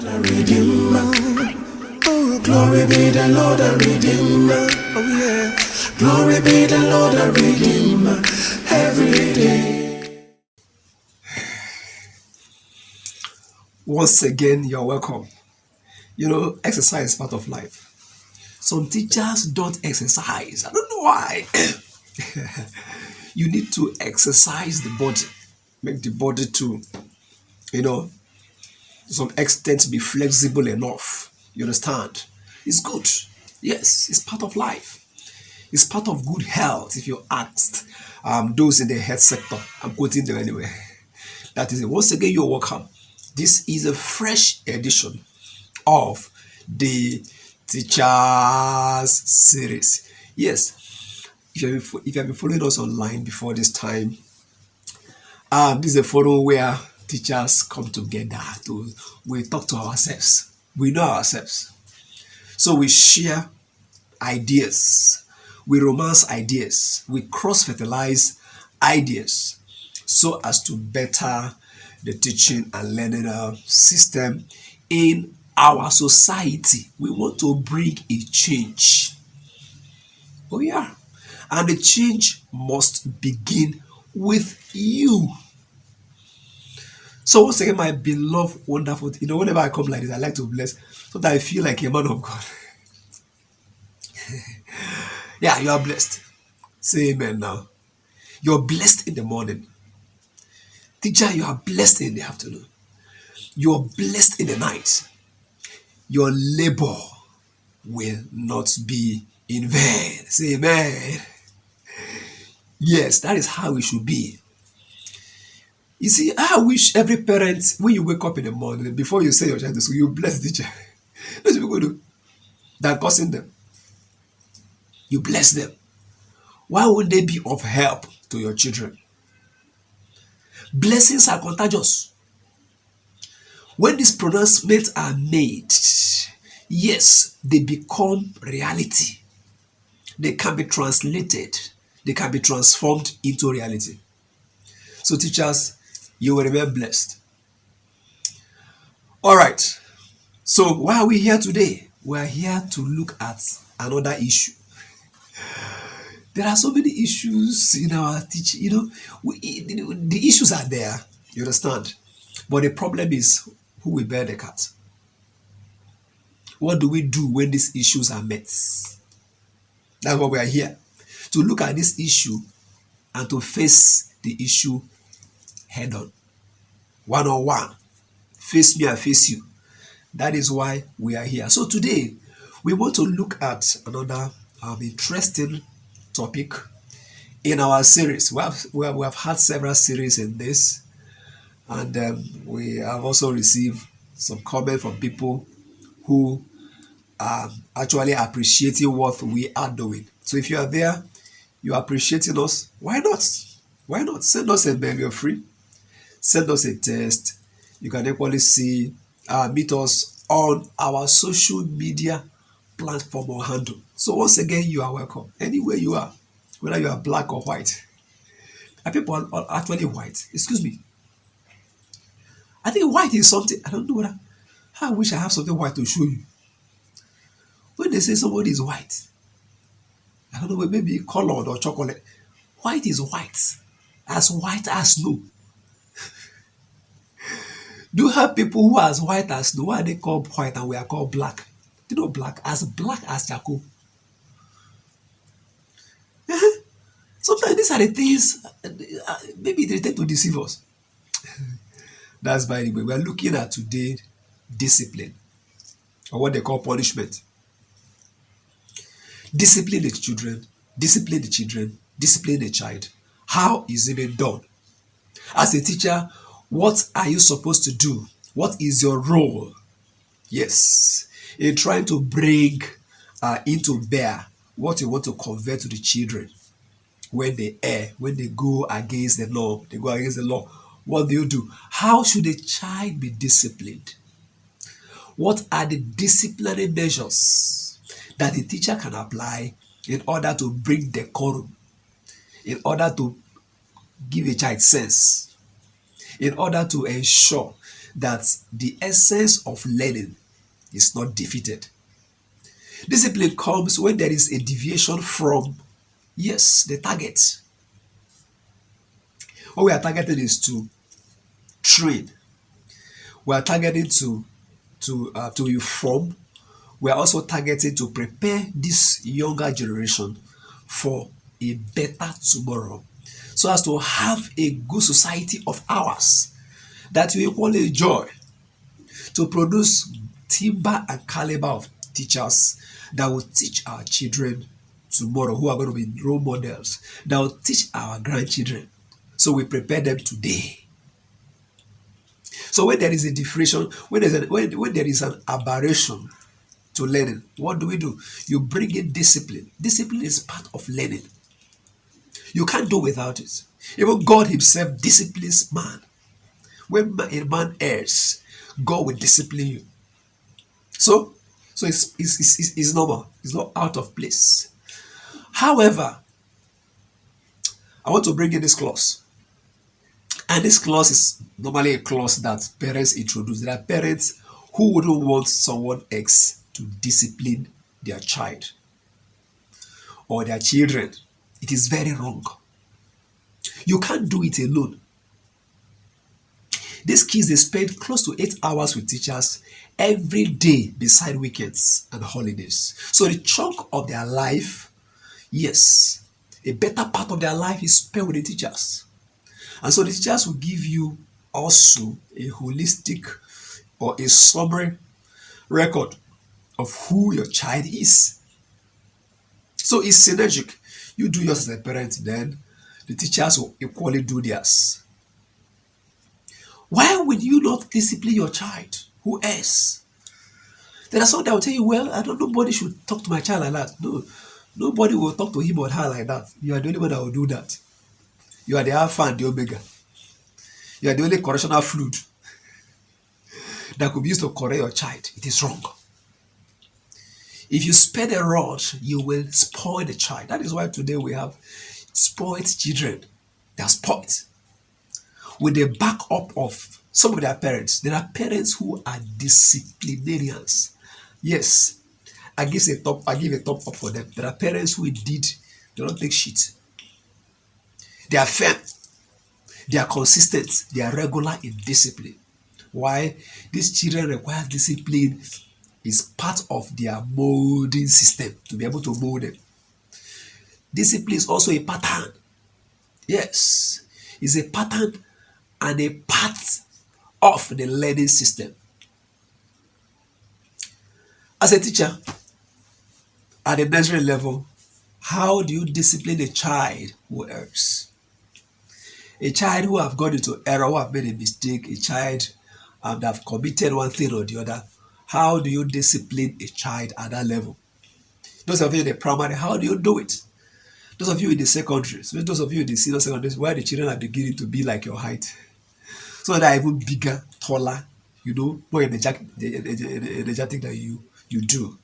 The Redeemer. Oh, glory be the Lord, the Redeemer. Oh, yeah. Glory be the Lord, the Redeemer. Every day. Once again, you're welcome. You know, exercise is part of life. Some teachers don't exercise. I don't know why. You need to exercise the body, make the body to, you know, to some extent be flexible enough. You understand? It's good. Yes, it's part of life. It's part of good health. If you asked those in the health sector, I'm quoting them anyway. That is it. Once again, you're welcome. This is a fresh edition of the Teachers series. Yes, if you have been following us online before this time, this is a forum where teachers come together to we talk to ourselves. We know ourselves. So we share ideas, we romance ideas, we cross-fertilize ideas so as to better the teaching and learning system in our society. We want to bring a change. Oh, yeah. And the change must begin with you. So, once again, my beloved, wonderful, whenever I come like this, I like to bless so that I feel like a man of God. Yeah, you are blessed. Say amen now. You're blessed in the morning. Teacher, you are blessed in the afternoon. You're blessed in the night. Your labor will not be in vain. Say amen. Yes, that is how it should be. You see, I wish every parent, when you wake up in the morning, before you send your child to school, you bless the teacher. Those people do. Than cursing them. You bless them. Why would they be of help to your children? Blessings are contagious. When these pronouncements are made, yes, they become reality. They can be translated. They can be transformed into reality. So teachers, you will remain blessed. All right. So why are we here today? We are here to look at another issue. There are so many issues in our teaching. The issues are there. You understand? But the problem is who will bear the cat. What do we do when these issues are met? That's what we are here. To look at this issue and to face the issue head on. One on one. Face me, I face you. That is why we are here. So today, we want to look at another interesting topic in our series. We have had several series in this, and we have also received some comment from people who are actually appreciating what we are doing. So if you are there, you are appreciating us, why not? Why not? Send us a mail, you're free. Send us a text. You can equally meet us on our social media platform or handle. So once again, you are welcome. Anywhere you are, whether you are black or white. Are people are actually white? Excuse me. I think white is something, I don't know whether, I wish I have something white to show you. When they say somebody is white, I don't know, maybe colored or chocolate. White is white. As white as snow. Do you have people who are as white as snow? Why are they called white and we are called black? You know, black as charcoal. Sometimes these are the things, maybe they tend to deceive us. That's by the way. We are looking at today discipline, or what they call punishment. Discipline the children, discipline the children, discipline the child. How is it being done? As a teacher, what are you supposed to do? What is your role? Yes, in trying to bring into bear what you want to convey to the children when they err, when they go against the law, What do you do? How should a child be disciplined? What are the disciplinary measures that the teacher can apply in order to bring decorum, in order to give a child sense, in order to ensure that the essence of learning is not defeated. Discipline comes when there is a deviation from, yes, the target. What we are targeting is to train. We are targeting to inform. We are also targeting to prepare this younger generation for a better tomorrow, so as to have a good society of ours that will equally enjoy, to produce timber and caliber of teachers that will teach our children tomorrow, who are going to be role models, that will teach our grandchildren. So we prepare them today. So when there is a diffraction, when there is an aberration to learning, what do? You bring in discipline. Discipline is part of learning. You can't do without it. Even God Himself disciplines man. When a man errs, God will discipline you. So, it's normal. It's not out of place. However, I want to bring in this clause. And this clause is normally a clause that parents introduce. There are parents who wouldn't want someone else to discipline their child or their children. It is very wrong. You can't do it alone. These kids, they spend close to 8 hours with teachers every day beside weekends and holidays. So the chunk of their life, yes, a better part of their life is spent with the teachers. And so the teachers will give you also a holistic or a summary record of who your child is. So it's synergic. You do yours as a parent, then the teachers will equally do theirs. Why would you not discipline your child? Who else? There are some that will tell you, well, I don't, nobody should talk to my child like that. No, nobody will talk to him or her like that. You are the only one that will do that. You are the Alpha and the Omega. You are the only correctional fluid that could be used to correct your child. It is wrong. If you spare the rod, you will spoil the child. That is why today we have spoiled children. They are spoiled. With the backup of some of their parents. There are parents who are disciplinarians. Yes, I give a top up for them. There are parents who indeed do not take shit. They are firm. They are consistent. They are regular in discipline. Why? These children require discipline. Is part of their molding system to be able to mold them. Discipline is also a pattern. Yes, it's a pattern and a part of the learning system. As a teacher, at the nursery level, how do you discipline a child who errs? A child who have gone into error, who have made a mistake, a child that have committed one thing or the other. How do you discipline a child at that level? Those of you in the primary, how do you do it? Those of you in the secondary, those of you in the senior secondary, where the children are beginning to be like your height. So they're even bigger, taller, more energetic than you do.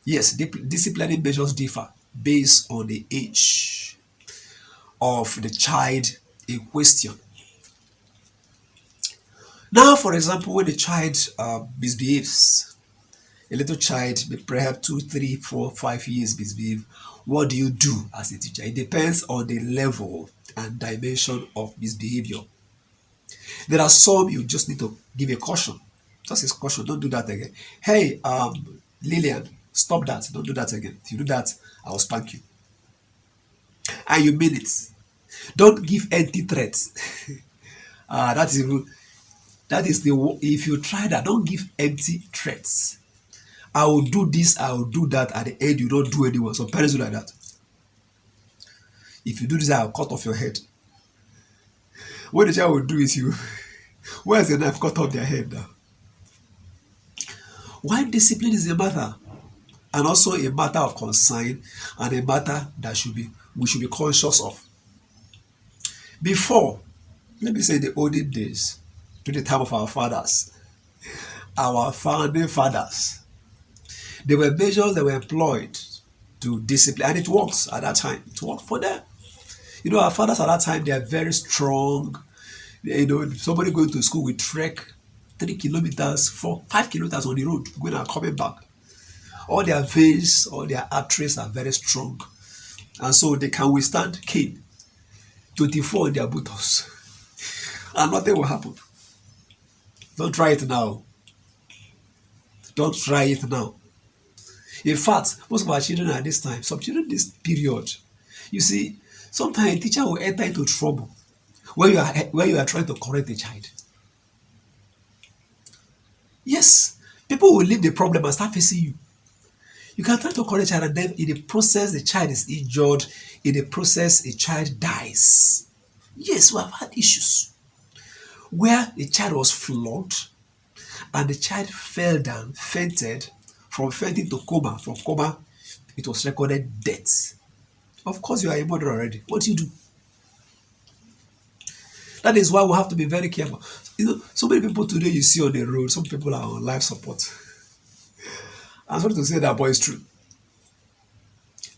Yes, disciplining measures differ based on the age of the child in question. Now, for example, when the child misbehaves, a little child, perhaps 2, 3, 4, 5 years misbehave, what do you do as a teacher? It depends on the level and dimension of misbehavior. There are some you just need to give a caution. Just a caution, don't do that again. Hey, Lillian, stop that, don't do that again. If you do that, I'll spank you. And you mean it. Don't give empty threats. If you try that, don't give empty threats. I will do this, I will do that. At the end, you don't do anyone. So parents do like that. If you do this, I'll cut off your head. What the child will do is where's the knife? Cut off their head now. Why discipline is a matter, and also a matter of concern, and a matter that we should be conscious of. Before, let me say the olden days, to the time of our fathers, our founding fathers, there were measures that were employed to discipline, and it works at that time. It worked for them. Our fathers at that time, they are very strong. Somebody going to school with trek 3 kilometers, 5 kilometers on the road, going and coming back. All their veins, all their arteries are very strong. And so they can withstand cane 24 in their buttocks. And nothing will happen. Don't try it now. Don't try it now. In fact, most of our children at this time, some children this period, you see, sometimes a teacher will enter into trouble where you are trying to correct a child. Yes, people will leave the problem and start facing you. You can try to correct a child, and then in the process, the child is injured. In the process, a child dies. Yes, we have had issues where the child was flogged and the child fell down, fainted, from fainting to coma. From coma, it was recorded death. Of course, you are a mother already. What do you do? That is why we have to be very careful. You know, so many people today you see on the road, some people are on life support. I'm sorry to say that, but it's true.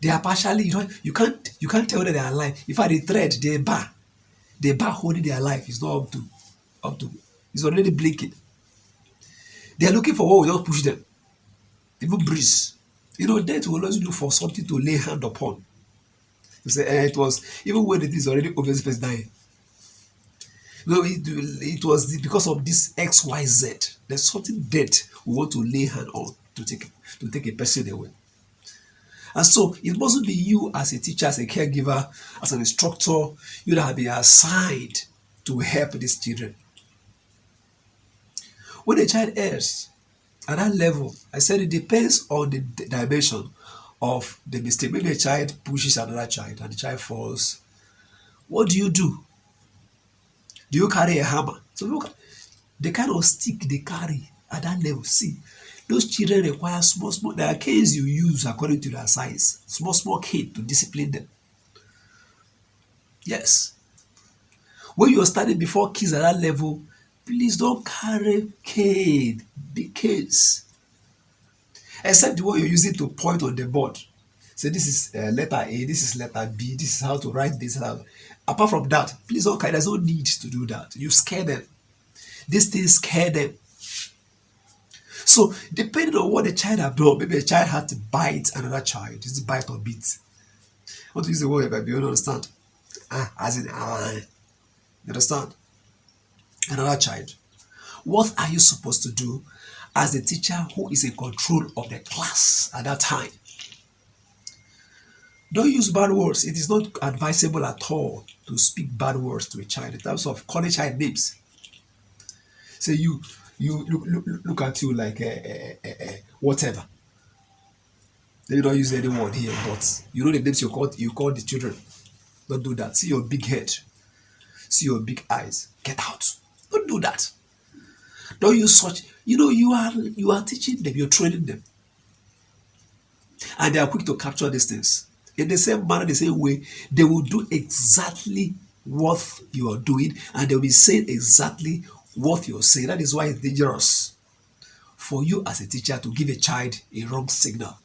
They are partially, you can't tell that they are alive. In fact, the thread, the bar holding their life is not up to, it's already blinking. They are looking for what will not push them. Even breeze. You know, death will always look for something to lay hand upon. You say, it was, even when it is already obvious person dying. No, it was because of this XYZ. There's something dead we want to lay hand on to take a person away. And so it mustn't be you as a teacher, as a caregiver, as an instructor, you that have been assigned to help these children. When a child errs at that level, I said it depends on the dimension of the mistake. Maybe a child pushes another child and the child falls. What do? Do you carry a hammer? So look, the kind of stick they carry at that level. See, those children require small. There are canes you use according to their size. Small cane to discipline them. Yes. When you are studying before kids at that level, please don't carry cane, big canes. Except the one you're using to point on the board. Say this is letter A, this is letter B, this is how to write this. Apart from that, please don't carry. There's no need to do that. You scare them. These things scare them. So depending on what the child have done, maybe a child had to bite another child. Is it bite or beat? I want to use the word, but you don't understand. As in, you understand? Another child. What are you supposed to do as the teacher who is in control of the class at that time? Don't use bad words. It is not advisable at all to speak bad words to a child in terms of calling child names. Say you look at you like whatever. They don't use any word here, but you know the names you call the children. Don't do that. See your big head. See your big eyes. Get out. Don't do that. Don't use such. You know you are teaching them. You're training them, and they are quick to capture these things. In the same manner, the same way, they will do exactly what you are doing, and they will be saying exactly what you're saying. That is why it's dangerous for you as a teacher to give a child a wrong signal.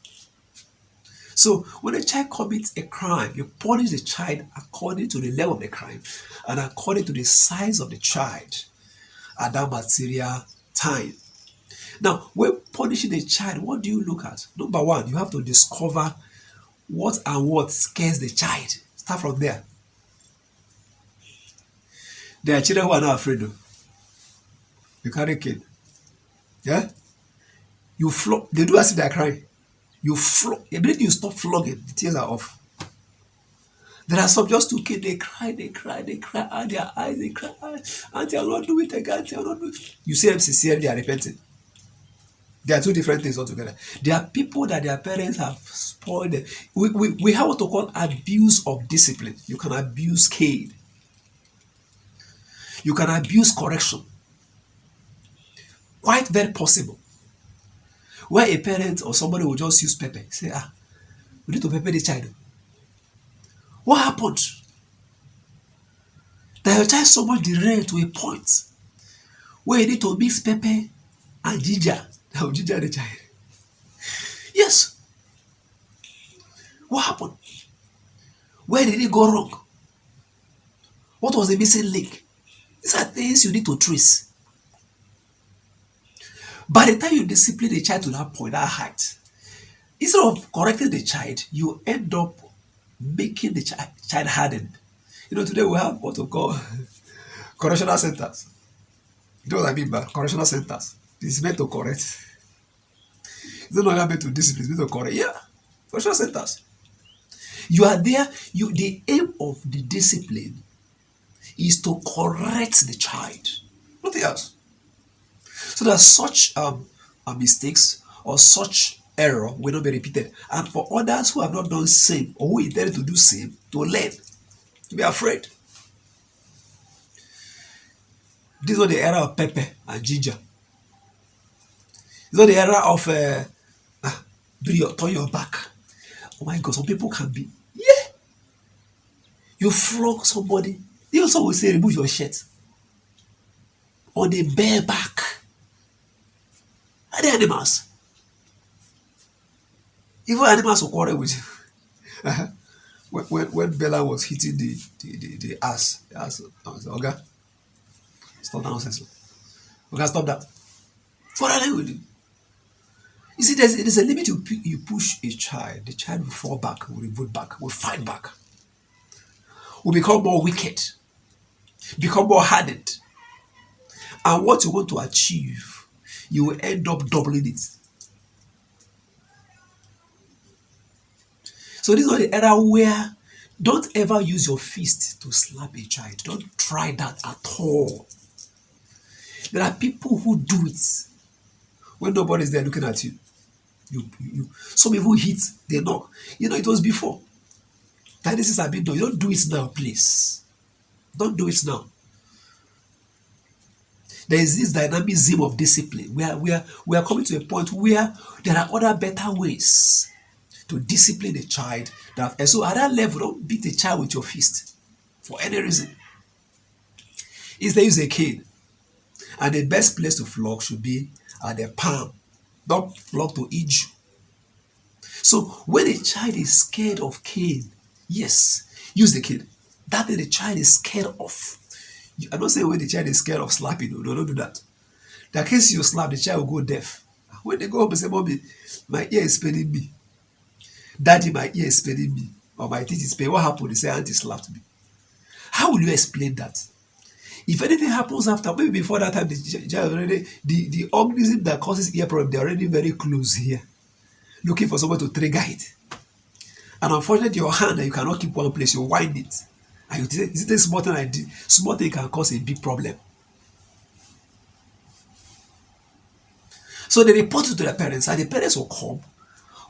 So when a child commits a crime, you punish the child according to the level of the crime and according to the size of the child at that material time. Now, when punishing a child, what do you look at? Number one, you have to discover what scares the child. Start from there. There are children who are not afraid of. You carry kid. Yeah? You flog. They do as if they are crying. You flog. Immediately you stop flogging, the tears are off. There are some just 2 kids, they cry, and their eyes, they cry. Auntie, I'll not do it again. Auntie, I'll not do it. You see them sincerely, they are repenting. They are two different things altogether. There are people that their parents have spoiled them. We have what to call abuse of discipline. You can abuse cane. You can abuse correction. Quite very possible. Where a parent or somebody will just use pepper. Say, we need to pepper the child. What happened? That your child so much derailed to a point where you need to mix pepper and ginger. Now ginger the child. Yes. What happened? Where did it go wrong? What was the missing link? These are things you need to trace. By the time you discipline the child to that point, that height, instead of correcting the child, you end up making the child hardened. Today we have what we call correctional centers. You know what I mean by correctional centers? It's meant to correct. It's no longer meant to discipline, it's meant to correct. Yeah, correctional centers. You are there, the aim of the discipline is to correct the child. Nothing else. So that such mistakes or such error will not be repeated. And for others who have not done same or who intended to do same, to learn, to be afraid. This was the era of pepper and ginger. This was the era of turn your back. Oh my God, some people can be, yeah. You flog somebody. You also will say remove your shirt on the bare back. Are they animals? Even animals will quarrel with you. When Bella was hitting the ass, I was okay, stop nonsense. Okay, stop that. What are they with you? You see, there's a limit you push a child. The child will fall back, will revolt back, will fight back, will become more wicked, become more hardened. And what you want to achieve, you will end up doubling it. So this is the era where don't ever use your fist to slap a child. Don't try that at all. There are people who do it when nobody's there looking at you. Some people hit, they knock. It was before. That this has been done. You don't do it now, please. Don't do it now. There is this dynamism of discipline where we are coming to a point where there are other better ways to discipline a child. And so at that level, don't beat a child with your fist for any reason. Instead, use a cane. And the best place to flog should be at the palm. Don't flog to injure. So when a child is scared of cane, yes, use the cane. That thing the child is scared of. I'm not saying when the child is scared of slapping. No, don't do that. The case you slap, the child will go deaf. When they go home and say, Mommy, my ear is paining me. Daddy, my ear is paining me. Or my teeth is paining. What happened? They say, Auntie slapped me. How will you explain that? If anything happens after, maybe before that time, the child already, the organism that causes ear problem, they're already very close here, looking for someone to trigger it. And unfortunately, your hand, you cannot keep one place, you wind it. And you say, is it a small thing I did? Small thing can cause a big problem. So they report it to their parents, and the parents will come,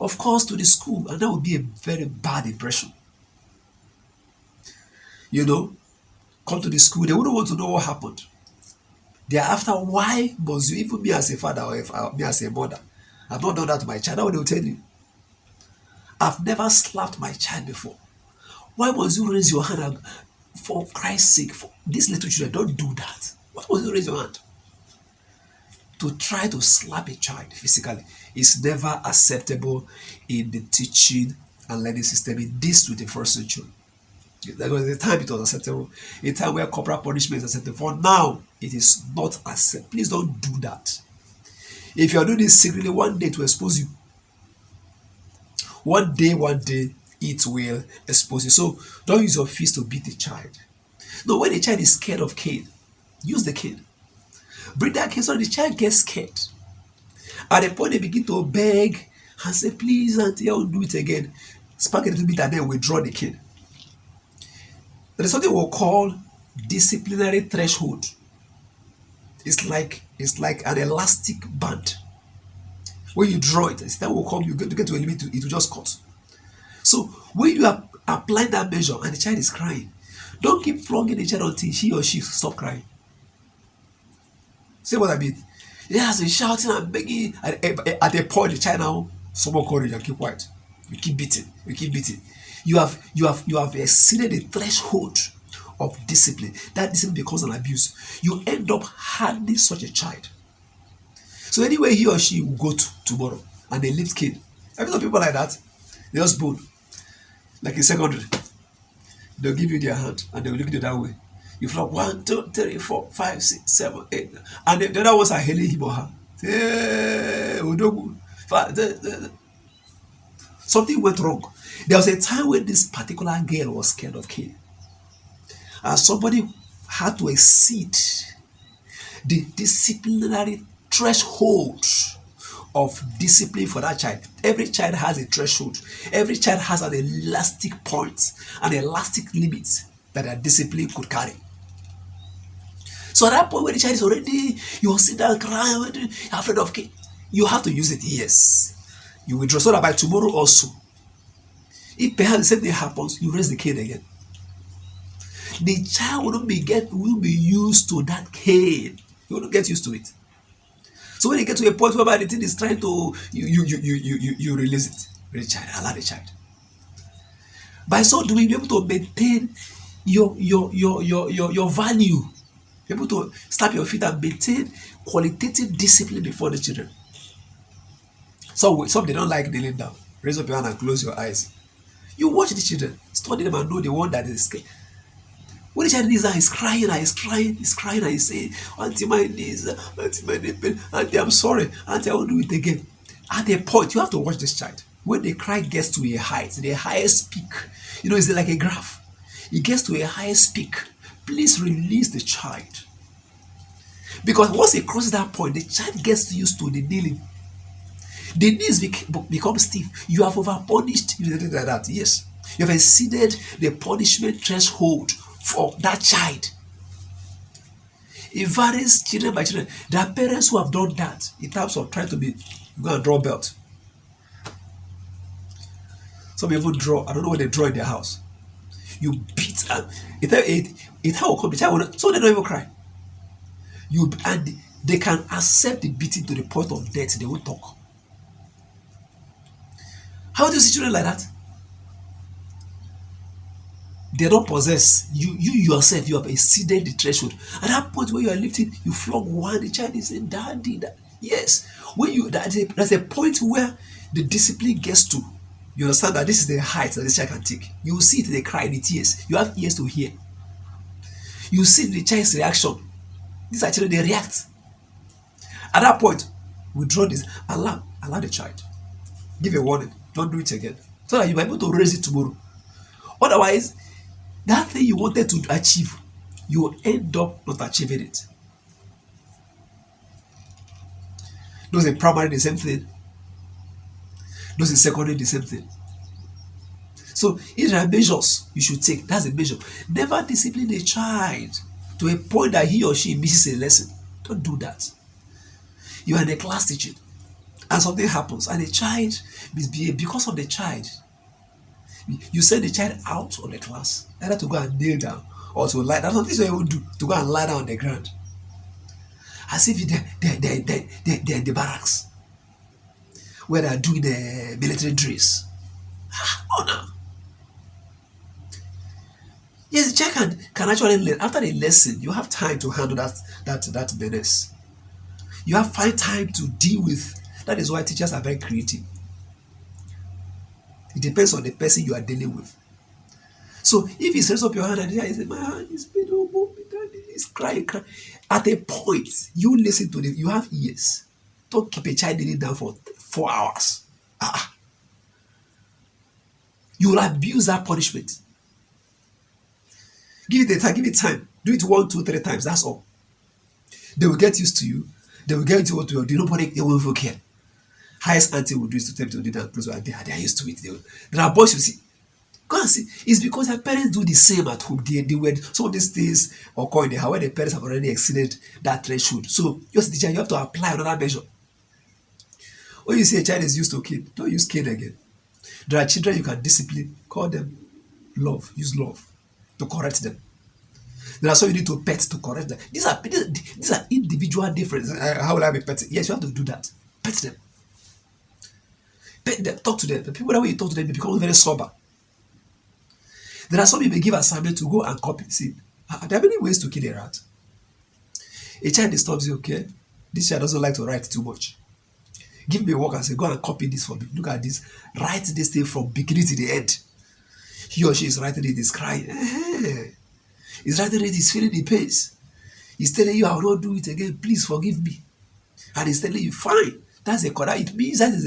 of course, to the school, and that would be a very bad impression. Come to the school, they wouldn't want to know what happened. They are after, why must you, even me as a father or me as a mother, I've not done that to my child. That's what they'll tell you. I've never slapped my child before. Why must you raise your hand? For Christ's sake, for these little children, don't do that. Why must you raise your hand? To try to slap a child physically is never acceptable in the teaching and learning system in this 21st century. There was a time it was acceptable, a time where corporal punishment is acceptable. For now, it is not acceptable. Please don't do that. If you are doing this secretly, one day to expose you. One day, it will expose you. So don't use your fist to beat the child. No, when the child is scared of cane, use the cane. Bring that cane so the child gets scared. At the point they begin to beg and say, please, auntie, I won't do it again. Spank a little bit and then withdraw the cane. There is something we'll call disciplinary threshold. It's like an elastic band. When you draw it, that will come, you get to a limit, it will just cut. So when you are applying that measure and the child is crying, don't keep flogging the child until he or she stop crying. See what I mean? He has been shouting and begging. At a point, the child now, summon courage and keep quiet. You keep beating. You have exceeded the threshold of discipline. That discipline becomes an abuse. You end up hardening such a child. So anyway, he or she will go to tomorrow and they lift cane. Have you seen people like that? They just bone. Like in secondary. They'll give you their hand and they'll look at you that way. You flog 1, 2, 3, 4, 5, 6, 7, 8. And the other ones are hailing him or her. Odogu. Something went wrong. There was a time when this particular girl was scared of Cain, and somebody had to exceed the disciplinary threshold of discipline for that child. Every child has a threshold. Every child has an elastic point, an elastic limit that a discipline could carry. So at that point, when the child is already, you will sit down crying, afraid of Cain, you have to use it. Yes, you withdraw so that by tomorrow also, if perhaps the same thing happens, you raise the Cain again. The child will be used to that Cain. You will not get used to it. So when you get to a point where the thing is trying to you release it, release the child, allow the child. By so doing, you're able to maintain your value. You're able to stamp your feet and maintain qualitative discipline before the children. So some they don't like kneeling down. Raise up your hand and close your eyes. You watch the children, study them and know the one that is scared. When the child kneels down, he's crying and he's crying and he's saying, Auntie, my knees, Auntie, my nipple, Auntie, I'm sorry, Auntie, I won't do it again. At a point, you have to watch this child. When the cry gets to a height, the highest peak, it's like a graph. It gets to a highest peak. Please release the child. Because once it crosses that point, the child gets used to the kneeling. The knees become stiff. You have over-punished, like that. Yes. You have exceeded the punishment threshold for that child. It varies children by children. There are parents who have done that in terms of trying to go and draw belt. Some even draw, I don't know what they draw in their house. You beat and it will come, the child will not, so they don't even cry. And they can accept the beating to the point of death, they won't talk. How do you see children like that? They don't possess. You yourself, you have exceeded the threshold. At that point where you are lifting, you flog one, the child is saying, Daddy. Yes. There's a point where the discipline gets to. You understand that this is the height that this child can take. You will see it in the cry, in the tears. You have ears to hear. You see the child's reaction. These are children, they react. At that point, withdraw this. Allow the child. Give a warning. Don't do it again. So that you might be able to raise it tomorrow. Otherwise, that thing you wanted to achieve, you will end up not achieving it. Those in primary, the same thing. Those in secondary, the same thing. So, if there are measures you should take, that's a measure. Never discipline a child to a point that he or she misses a lesson. Don't do that. You are in a class teaching, and something happens, and a child misbehaves. Because of the child, you send the child out of the class, either to go and kneel down or to lie down. That's what this will do, to go and lie down on the ground. As if they're in the barracks where they're doing the military drills. Oh no. Yes, the child can actually learn. After the lesson, you have time to handle that menace. You have find time to deal with. That is why teachers are very creative. It depends on the person you are dealing with. So if he sets up your hand and he says, my hand is pain, he's crying. At a point, you listen to them, you have ears. Don't keep a child kneeling down for 4 hours. You will abuse that punishment. Give it time. Do it 1, 2, 3 times. That's all. They will get used to you. They will get into what you do. Nobody, they will even care. Highest auntie will do is to tell them to do that close, and they are used to it. There are boys you see. Go and see. It's because their parents do the same at home. They were some of these things occur in the house where the parents have already exceeded that threshold. So just teacher, you have to apply another measure. When you see a child is used to cane, don't use cane again. There are children you can discipline, call them love, use love to correct them. There are some you need to pet to correct them. These are individual differences. How will I be petting? Yes, you have to do that. Pet them. Pet them, talk to them. The people that way you talk to them, they become very sober. There are some you may give assignment to go and copy. See, there are many ways to kill a rat. A child disturbs you, okay? This child doesn't like to write too much. Give me a work and say, go and copy this for me. Look at this. Write this thing from beginning to the end. He or she is writing it, is crying. He's writing it, he's feeling the pace. He's telling you, I will not do it again. Please forgive me. And he's telling you, fine, that's the correct. It means that is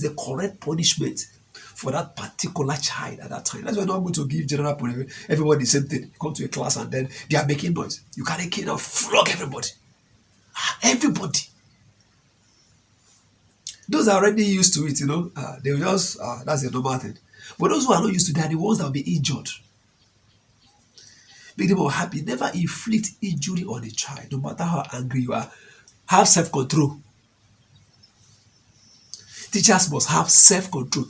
the correct punishment for that particular child at that time. That's why I'm not going to give general punishment. Everybody the same thing. You come to a class and then they are making noise. You carry a cane and flog everybody. Everybody. Those are already used to it, they will just, that's a normal thing. But those who are not used to that are the ones that will be injured. Make them unhappy. Never inflict injury on a child, no matter how angry you are. Have self-control. Teachers must have self-control.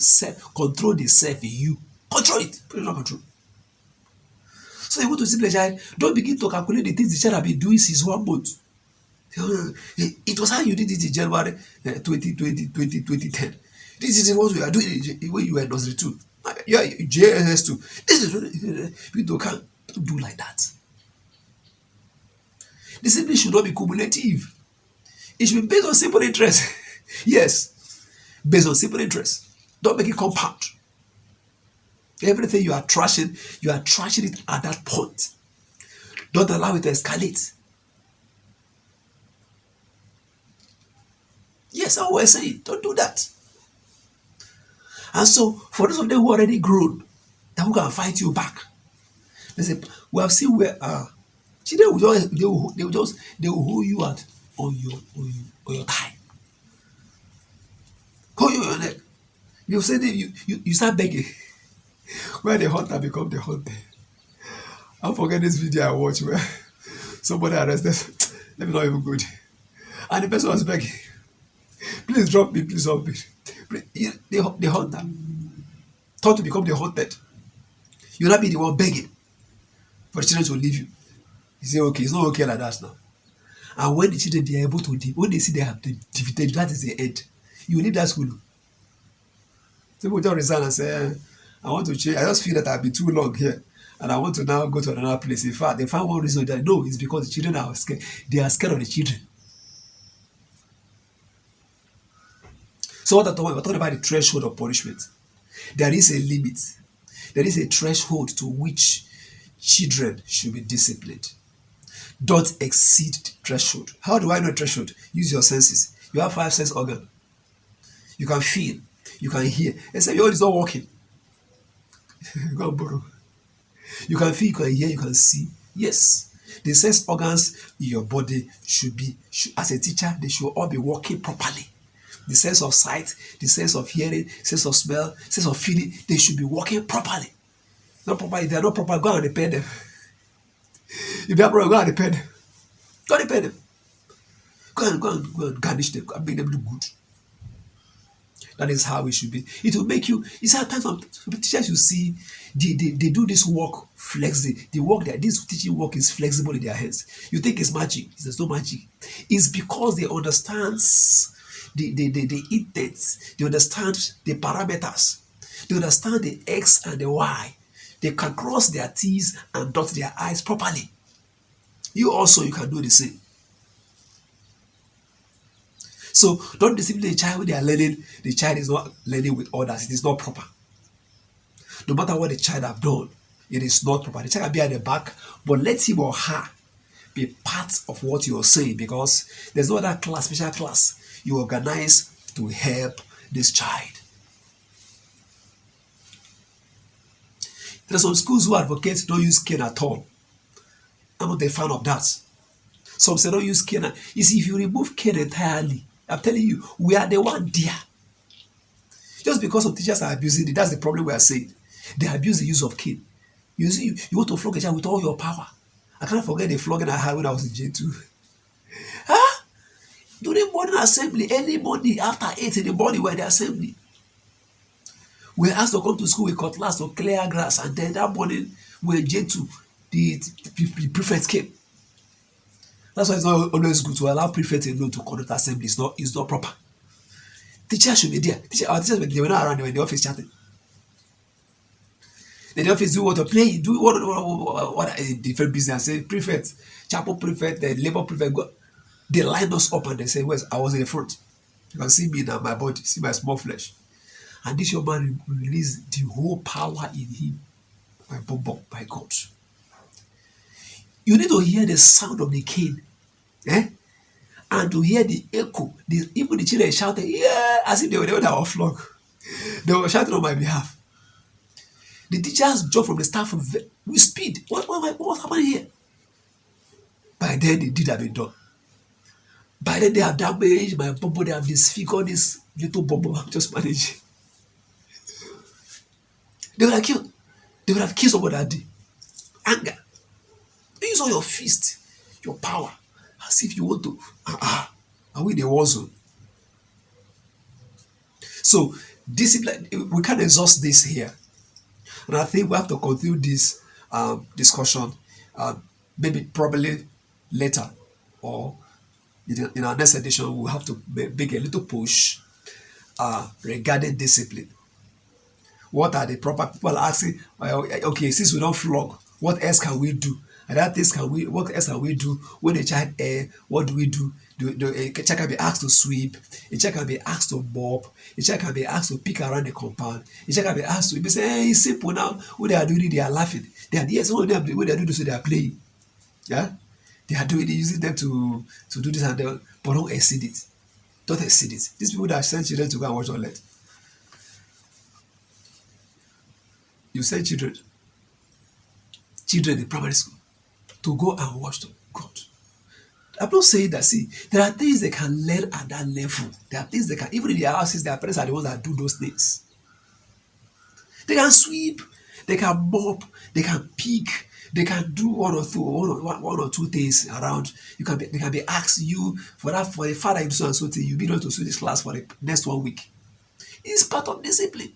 Control the self in you. Control it. Put it under control. So you want to discipline a child, don't begin to calculate the things the child has been doing since 1 month. It was how you did it in January 2020, 2010. This is what we are doing when you were in nursery 2. You are JSS 2. This is people can't do like that. Discipline should not be cumulative. It should be based on simple interest. Yes, based on simple interest. Don't make it compound. Everything you are trashing it at that point. Don't allow it to escalate. Yes, I was saying, don't do that. And so, for those of them who are already grown, that who can fight you back, they say, we have seen where children they will hold you out on your thigh, hold you on your neck. You say you start begging. Where the hunter become the hunter. I'll forget this video I watched where somebody arrested. Let me not even good. And the person was begging, please drop me, please help me. The hunter thought to become the hunted. You'll not be the one begging for the children to leave you. You say, okay, it's not okay like that now. And when the children they are able to, when they see they have defeated, that is the end. You leave that school. People just resign and say, I want to change. I just feel that I've been too long here. And I want to now go to another place. In fact, they found one reason that no, it's because the children are scared. They are scared of the children. So we're talking about the threshold of punishment. There is a limit. There is a threshold to which children should be disciplined. Don't exceed the threshold. How do I know threshold? Use your senses. You have 5 sense organs. You can feel. You can hear. Except your own is not working. Go and borrow. You can feel, you can hear, you can see. Yes. The sense organs in your body should, as a teacher, they should all be working properly. The sense of sight, the sense of hearing, sense of smell, sense of feeling, they should be working properly. Not properly. If they are not proper, go and repair them. If they are proper, go and repair them. Go and repair them. Go and garnish them and make them look good. That is how it should be. It will make you. It's at times some teachers you see, they do this work flexible. The work that this teaching work is flexible in their hands. You think it's magic. There's no magic. It's because they understand the intents. They understand the parameters. They understand the X and the Y. They can cross their T's and dot their I's properly. You can do the same. So don't discipline a child when they are learning. The child is not learning with others. It is not proper. No matter what the child have done, it is not proper. The child can be at the back, but let him or her be part of what you are saying, because there's no other class, special class you organize to help this child. There are some schools who advocate don't use cane at all. I'm not a fan of that. Some say don't use cane. You see, if you remove cane entirely, I'm telling you, we are the one there. Just because some teachers are abusing it, that's the problem we are saying. They abuse the use of cane. You see, you want to flog a child with all your power. I can't forget the flogging I had when I was in J2. During morning assembly, early morning, after 8 in the morning, we're in the assembly. We were asked to come to school with cutlass to clear grass, and then that morning, we were in J2. The prefect came. That's why it's not always good to allow prefect alone to conduct assembly. It's not proper. Teachers should be there. Our teachers were not around. They were in the office chatting. In the office, do what to play, do what different business. Say prefect, chapel prefect, the labor prefect. They line us up and they say, "Well, I was in the front. You can see me now, my body, see my small flesh." And this young man released the whole power in him. My God. You need to hear the sound of the cane. And and to hear the echo, even the children shouted, yeah, as if they were our flock. They were shouting on my behalf. The teachers jumped from the staff with speed. What happened here? By then, the deed had been done. By then, they have damaged my bubble. They have disfigured this little bubble I'm just managing. They would have killed. They would have killed somebody that day. Anger. Use all your fist, your power, as if you want to. Are we in the war zone? So, discipline, we can't exhaust this here. And I think we have to continue this discussion maybe probably later, or in our next edition, we'll have to make a little push regarding discipline. What are the proper people are asking? Okay, since we don't flog, what else can we do? And that things what else can we do when a child what do we do? A child can be asked to sweep, a child can be asked to mop, a child can be asked to pick around the compound, a child can be asked to say, hey, it's simple now. What they are doing, they are laughing. They are yes, what they are doing, so they are playing. Yeah? They are doing it, using them to do this and that, but don't exceed it. Don't exceed it. These people that send children to go and watch OLED. You send children in primary school to go and watch them. God. I'm not saying that, see, there are things they can learn at that level. There are things they can, even in their houses, their parents are the ones that do those things. They can sweep, they can mop, they can pick, they can do one or two things around. They can be asked you for the father you do so and so thing, you be able to do this class for the next 1 week. It's part of discipline.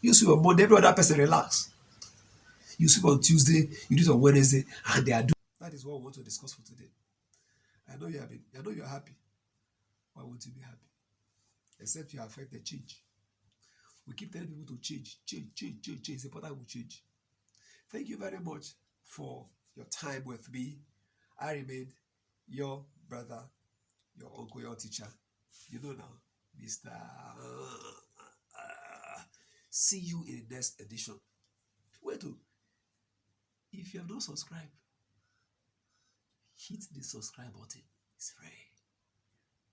You sweep on Monday, every other person relax. You sweep on Tuesday, you do it on Wednesday, and they are doing. That is what we want to discuss for today. I know you're happy. Why won't you be happy? Except you affect the change. We keep telling people to change. It's important we change. Thank you very much for your time with me. I remain your brother, your uncle, your teacher. You know now, Mr. See you in the next edition. Wait to. If you have not subscribed, hit the subscribe button. It's free.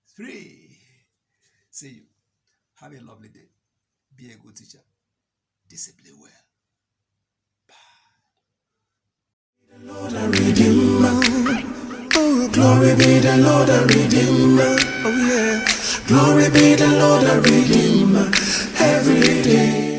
It's free. See you. Have a lovely day. Be a good teacher. Discipline well. Bye. The Lord a Redeemer. Oh, glory be the Lord a Redeemer. Oh yeah. Glory be the Lord a Redeemer. Every day.